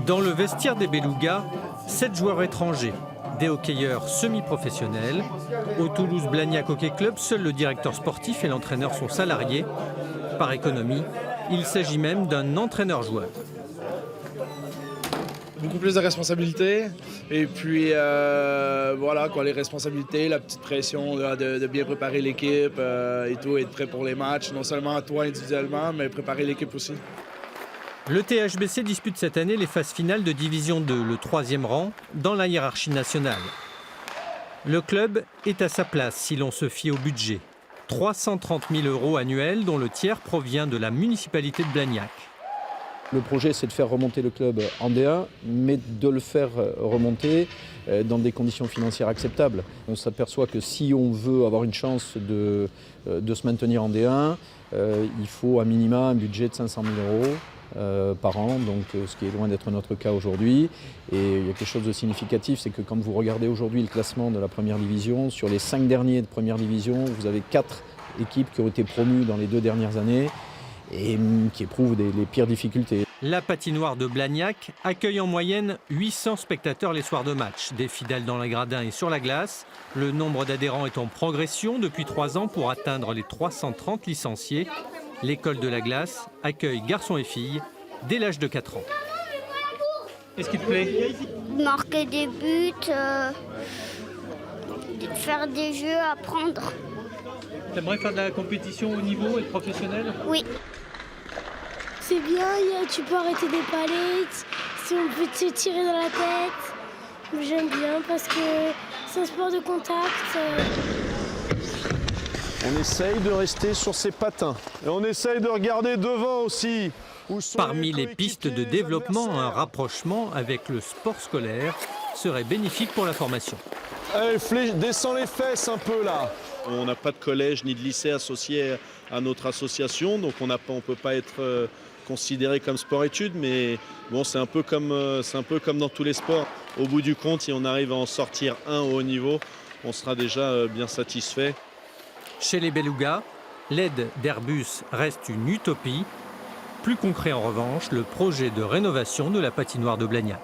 Dans le vestiaire des Belugas, 7 joueurs étrangers, des hockeyeurs semi-professionnels. Au Toulouse-Blagnac Hockey Club, seul le directeur sportif et l'entraîneur sont salariés. Par économie, il s'agit même d'un entraîneur-joueur. Beaucoup plus de responsabilités et puis voilà quoi, les responsabilités, la petite pression de bien préparer l'équipe et tout, être prêt pour les matchs, non seulement toi individuellement, mais préparer l'équipe aussi. Le THBC dispute cette année les phases finales de Division 2, le 3e rang, dans la hiérarchie nationale. Le club est à sa place si l'on se fie au budget. 330 000 € annuels, dont le tiers provient de la municipalité de Blagnac. Le projet, c'est de faire remonter le club en D1, mais de le faire remonter dans des conditions financières acceptables. On s'aperçoit que si on veut avoir une chance de se maintenir en D1, il faut à minima un budget de 500 000 € par an, donc ce qui est loin d'être notre cas aujourd'hui. Et il y a quelque chose de significatif, c'est que quand vous regardez aujourd'hui le classement de la première division, sur les 5 derniers de première division, vous avez 4 équipes qui ont été promues dans les 2 dernières années et qui éprouvent les pires difficultés. La patinoire de Blagnac accueille en moyenne 800 spectateurs les soirs de match, des fidèles dans les gradins et sur la glace. Le nombre d'adhérents est en progression depuis 3 ans pour atteindre les 330 licenciés. L'école de la glace accueille garçons et filles dès l'âge de 4 ans. Qu'est-ce qui te plaît? Marquer des buts, faire des jeux, apprendre. T'aimerais faire de la compétition au niveau et professionnel? Oui. C'est bien, tu peux arrêter des palettes, si on peut te tirer dans la tête. J'aime bien parce que c'est un sport de contact. On essaye de rester sur ses patins et on essaye de regarder devant aussi. Parmi les pistes de développement, un rapprochement avec le sport scolaire serait bénéfique pour la formation. Allez, descends les fesses un peu là. On n'a pas de collège ni de lycée associé à notre association, donc on ne peut pas être considéré comme sport-études, mais bon, c'est un peu comme dans tous les sports. Au bout du compte, si on arrive à en sortir un au haut niveau, on sera déjà bien satisfait. Chez les Belugas, l'aide d'Airbus reste une utopie. Plus concret en revanche, le projet de rénovation de la patinoire de Blagnac.